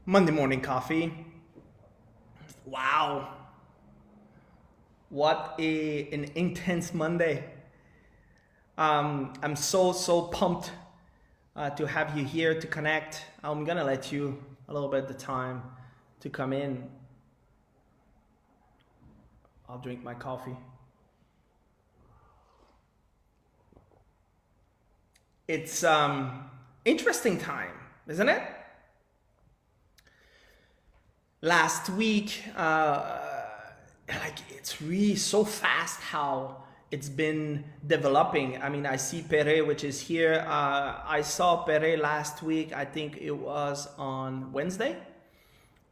Monday morning coffee. Wow. An intense Monday. I'm so pumped to have you here to connect. I'm gonna let you a little bit of the time to come in. I'll drink my coffee. It's interesting time, isn't it? Last week, it's really so fast how it's been developing. I mean, I see Pere, which is here. I saw Pere last week. I think it was on Wednesday.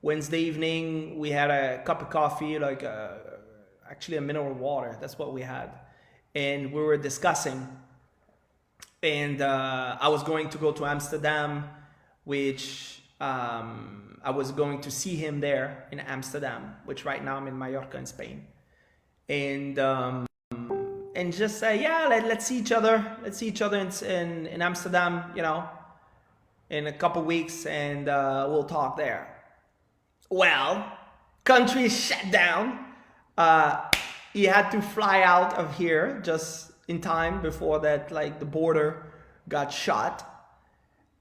Wednesday evening, we had a cup of coffee, actually a mineral water. That's what we had, and we were discussing. And I was going to go to Amsterdam, which I was going to see him there in Amsterdam, which right now I'm in Mallorca in Spain, and just say, yeah, let's see each other. Let's see each other in Amsterdam, in a couple weeks, and we'll talk there. Well, country shut down. He had to fly out of here just in time before that, like the border got shut.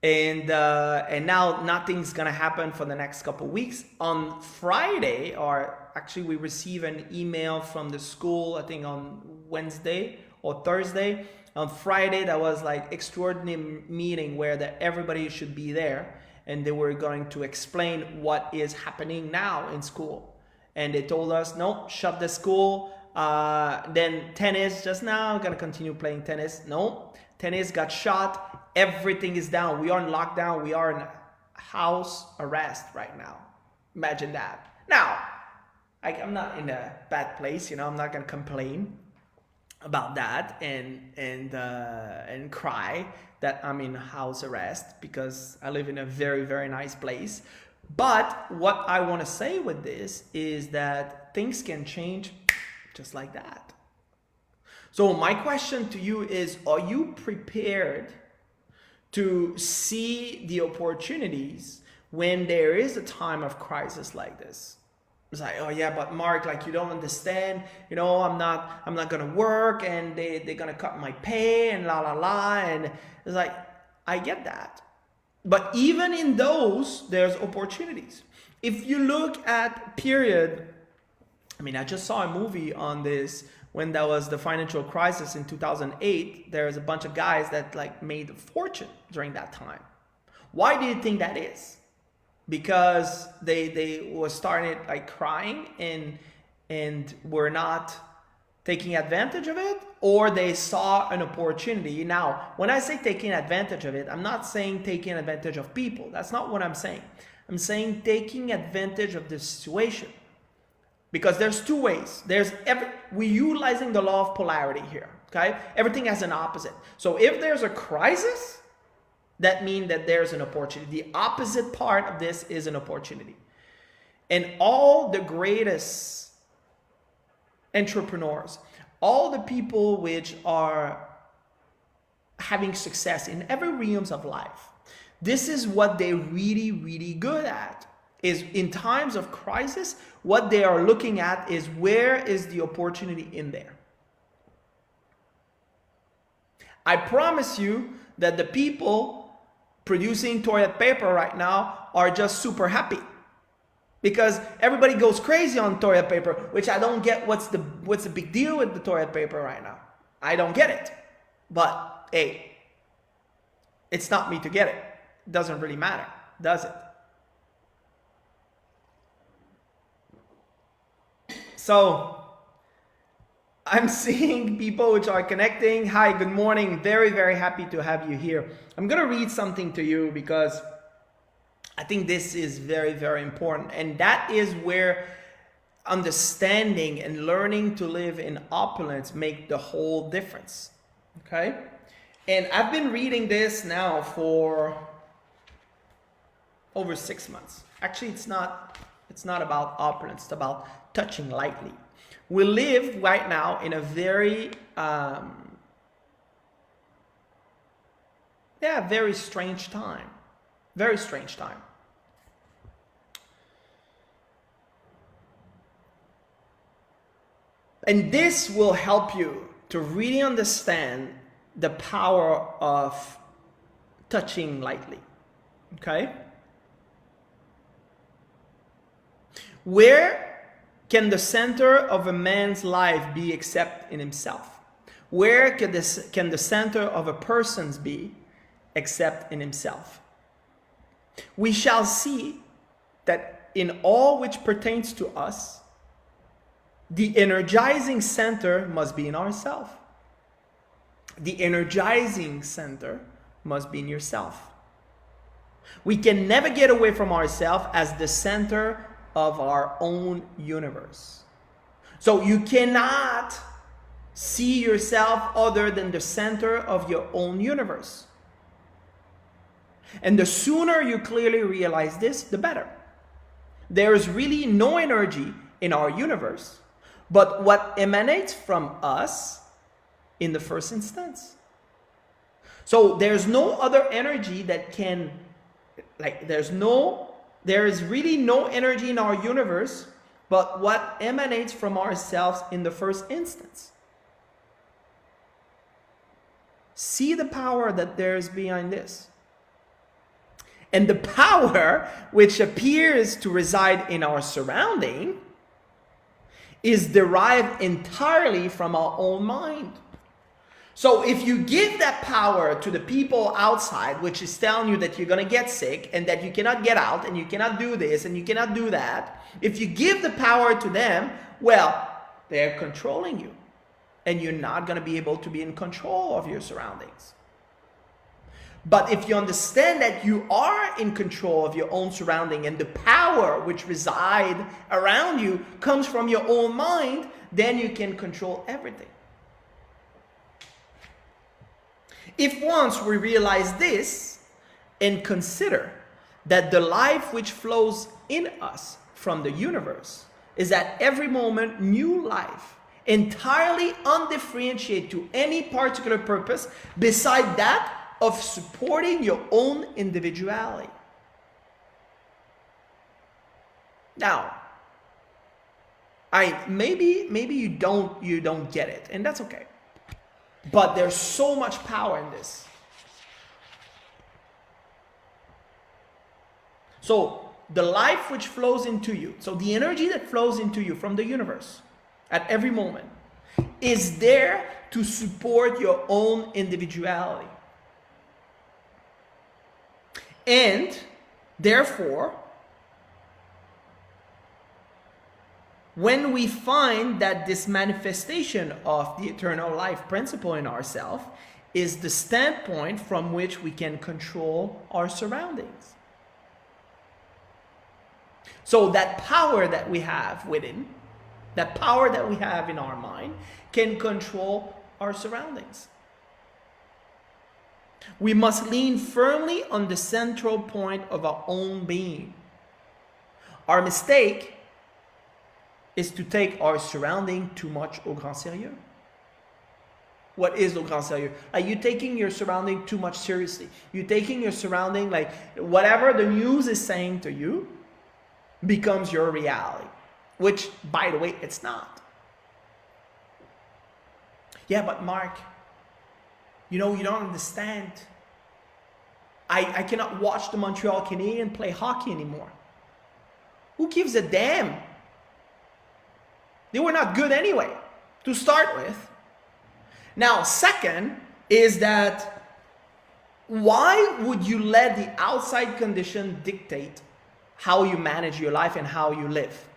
And now nothing's gonna happen for the next couple of weeks. On Friday, or actually we receive an email from the school, I think on Wednesday or Thursday. On Friday, that was like extraordinary meeting where everybody should be there, and they were going to explain what is happening now in school. And they told us, no, shut the school. Then tennis, just now, gonna continue playing tennis. No, tennis got shut. Everything is down. We are in lockdown. We are in house arrest right now. Imagine that. Now, I'm not in a bad place, I'm not gonna complain about that and cry that I'm in house arrest, because I live in a very, very nice place. But what I want to say with this is that things can change just like that. So my question to you is, are you prepared to see the opportunities when there is a time of crisis like this? It's like, oh yeah, but Mark, you don't understand, I'm not gonna work, and they're gonna cut my pay, and la la la. And it's like, I get that. But even in those, there's opportunities. If you look at period, I just saw a movie on this when there was the financial crisis in 2008. There's a bunch of guys that made a fortune during that time. Why do you think that is? Because they were starting crying and were not taking advantage of it, or they saw an opportunity. Now, when I say taking advantage of it, I'm not saying taking advantage of people. That's not what I'm saying. I'm saying taking advantage of the situation. Because there's two ways. We're utilizing the law of polarity here, okay? Everything has an opposite. So if there's a crisis, that means that there's an opportunity. The opposite part of this is an opportunity. And all the greatest entrepreneurs, all the people which are having success in every realms of life, this is what they're really, really good at. Is in times of crisis, what they are looking at is, where is the opportunity in there? I promise you that the people producing toilet paper right now are just super happy, because everybody goes crazy on toilet paper, which I don't get. What's the big deal with the toilet paper right now? I don't get it. But hey, it's not me to get it. It doesn't really matter, does it? So I'm seeing people which are connecting. Hi, good morning. Very, very happy to have you here. I'm going to read something to you because I think this is very, very important. And that is where understanding and learning to live in opulence make the whole difference. Okay? And I've been reading this now for over 6 months. Actually, it's not about opulence. It's about touching lightly. We live right now in a very very strange time. Very strange time. And this will help you to really understand the power of touching lightly. Okay? Where can the center of a man's life be except in himself? Where can the center of a person's be except in himself? We shall see that in all which pertains to us, the energizing center must be in ourselves. The energizing center must be in yourself. We can never get away from ourselves as the center of our own universe. So you cannot see yourself other than the center of your own universe. And the sooner you clearly realize this, the better. There is really no energy in our universe but what emanates from us in the first instance. So there's no other energy that can, there is really no energy in our universe but what emanates from ourselves in the first instance. See the power that there is behind this. And the power which appears to reside in our surrounding is derived entirely from our own mind. So if you give that power to the people outside, which is telling you that you're going to get sick and that you cannot get out and you cannot do this and you cannot do that, if you give the power to them, well, they're controlling you and you're not going to be able to be in control of your surroundings. But if you understand that you are in control of your own surrounding and the power which reside around you comes from your own mind, then you can control everything. If once we realize this and consider that the life which flows in us from the universe is at every moment new life, entirely undifferentiated to any particular purpose beside that of supporting your own individuality. Now, maybe you don't get it, and that's okay. But there's so much power in this. So the life which flows into you, so the energy that flows into you from the universe at every moment, is there to support your own individuality. And therefore, when we find that this manifestation of the eternal life principle in ourselves is the standpoint from which we can control our surroundings. So that power that we have within, that power that we have in our mind, can control our surroundings. We must lean firmly on the central point of our own being. Our mistake is to take our surrounding too much au grand sérieux. What is au grand sérieux? Are you taking your surrounding too much seriously? You're taking your surrounding like whatever the news is saying to you becomes your reality, which, by the way, it's not. Yeah, but Marc, you don't understand. I cannot watch the Montreal Canadiens play hockey anymore. Who gives a damn? They were not good anyway, to start with. Now, second is that why would you let the outside condition dictate how you manage your life and how you live?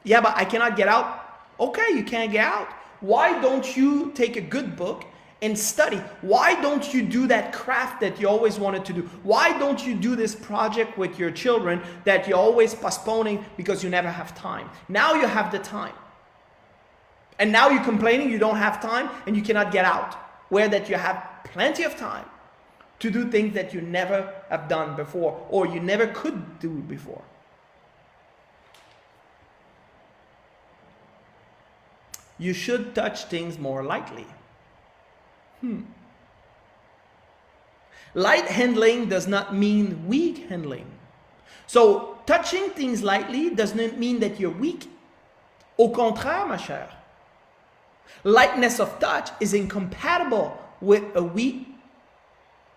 Yeah, but I cannot get out. Okay, you can't get out. Why don't you take a good book and study? Why don't you do that craft that you always wanted to do? Why don't you do this project with your children that you're always postponing because you never have time? Now you have the time. And now you're complaining you don't have time and you cannot get out. Where that you have plenty of time to do things that you never have done before or you never could do before. You should touch things more lightly. Light handling does not mean weak handling. So touching things lightly does not mean that you're weak. Au contraire, ma chère, Lightness of touch is incompatible with a weak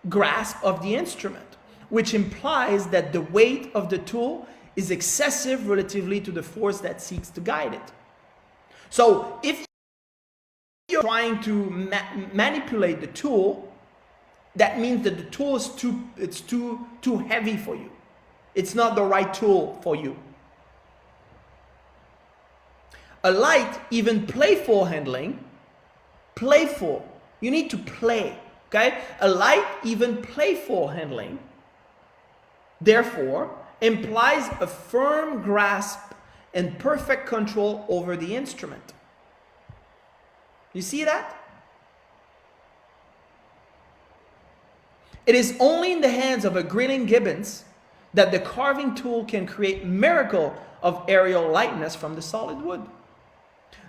grasp of the instrument, which implies that the weight of the tool is excessive relatively to the force that seeks to guide it. So if you're trying to manipulate the tool, that means that the tool is too heavy for you. It's not the right tool for you. A light, even playful handling, playful, you need to play, okay? A light, even playful handling, therefore, implies a firm grasp and perfect control over the instrument. You see that? It is only in the hands of a grilling Gibbons that the carving tool can create miracle of aerial lightness from the solid wood.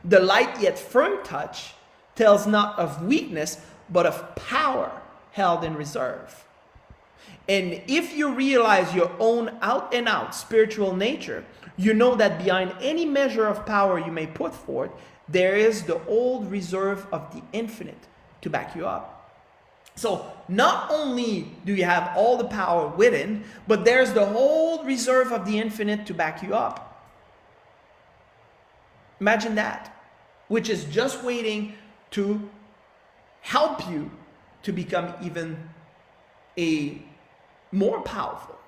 The light yet firm touch tells not of weakness, but of power held in reserve. And if you realize your own out and out spiritual nature, you know that behind any measure of power you may put forth, there is the old reserve of the infinite to back you up. So not only do you have all the power within, but there's the whole reserve of the infinite to back you up. Imagine that, which is just waiting to help you to become even more powerful.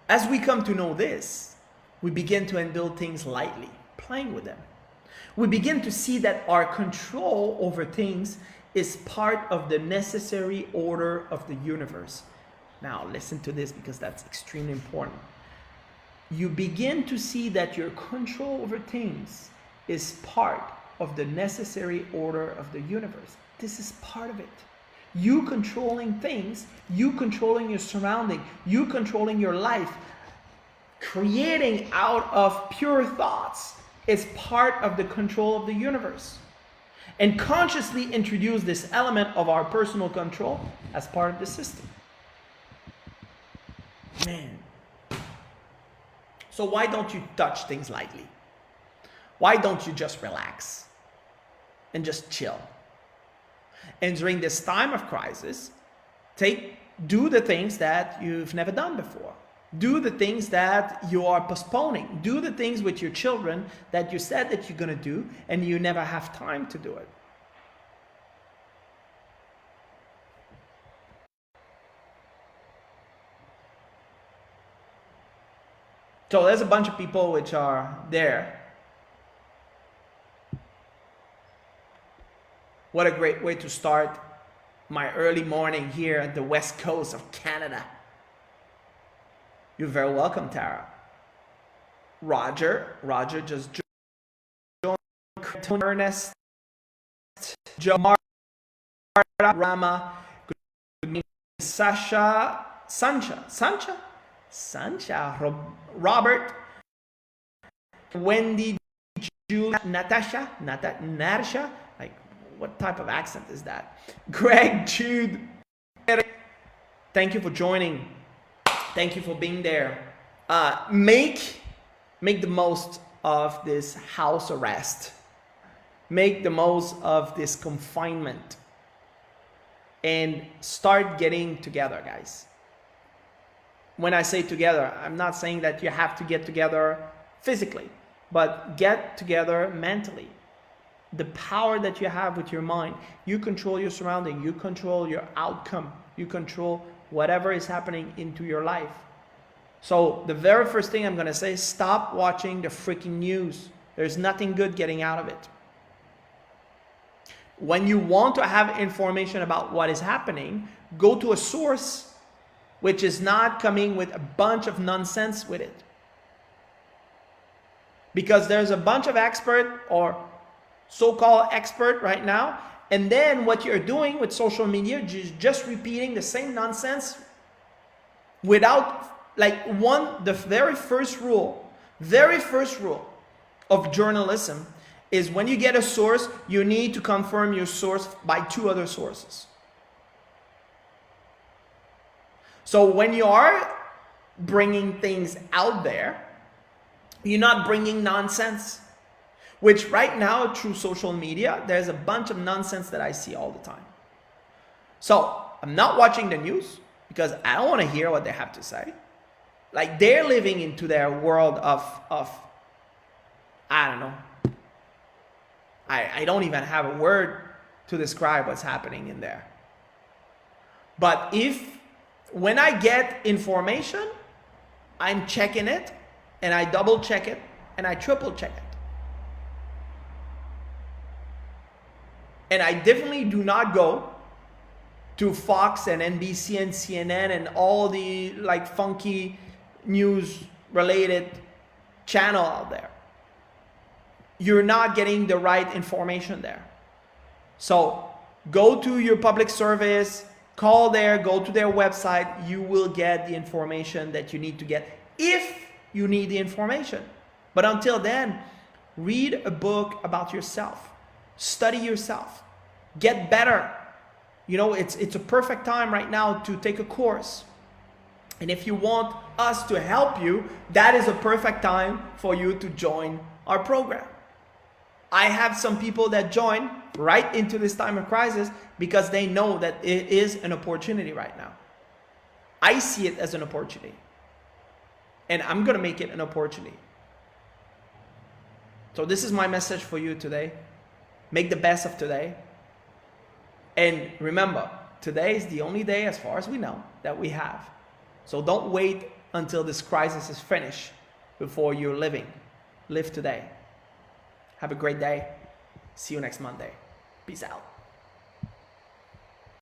As we come to know this, we begin to handle things lightly, playing with them. We begin to see that our control over things is part of the necessary order of the universe. Now, listen to this because that's extremely important. You begin to see that your control over things is part of the necessary order of the universe. This is part of it. You controlling things, you controlling your surrounding, you controlling your life, creating out of pure thoughts is part of the control of the universe. And consciously introduce this element of our personal control as part of the system. Man. So why don't you touch things lightly? Why don't you just relax and just chill? And during this time of crisis, do the things that you've never done before. Do the things that you are postponing. Do the things with your children that you said that you're going to do and you never have time to do it. So there's a bunch of people which are there. What a great way to start my early morning here at the west coast of Canada. You're very welcome, Tara. Roger just joined. Ernest, Joe, Marta, Rama, Sasha, Sancha, Robert, Wendy, Julia, Natasha, Natasha. Like, what type of accent is that? Greg, Jude, thank you for joining. Thank you for being there. Make the most of this house arrest. Make the most of this confinement. And start getting together, guys. When I say together, I'm not saying that you have to get together physically, but get together mentally. The power that you have with your mind, you control your surrounding, you control your outcome, you control whatever is happening into your life. So the very first thing I'm going to say is stop watching the freaking news. There's nothing good getting out of it. When you want to have information about what is happening, go to a source which is not coming with a bunch of nonsense with it. Because there's a bunch of expert or so-called expert right now, and then what you're doing with social media is just repeating the same nonsense without, the very first rule of journalism is when you get a source, you need to confirm your source by 2 other sources. So when you are bringing things out there, you're not bringing nonsense. Which right now through social media, there's a bunch of nonsense that I see all the time. So I'm not watching the news because I don't want to hear what they have to say. Like they're living into their world of I don't know. I don't even have a word to describe what's happening in there. But when I get information, I'm checking it and I double check it and I triple check it. And I definitely do not go to Fox and NBC and CNN and all the like funky news related channel out there. You're not getting the right information there. So go to your public service, call there, go to their website. You will get the information that you need to get if you need the information. But until then, read a book about yourself. Study yourself. Get better. You know, it's a perfect time right now to take a course. And if you want us to help you, that is a perfect time for you to join our program. I have some people that join right into this time of crisis because they know that it is an opportunity right now. I see it as an opportunity. And I'm going to make it an opportunity. So this is my message for you today. Make the best of today. And remember, today is the only day, as far as we know, that we have. So don't wait until this crisis is finished before you're living. Live today. Have a great day. See you next Monday. Peace out.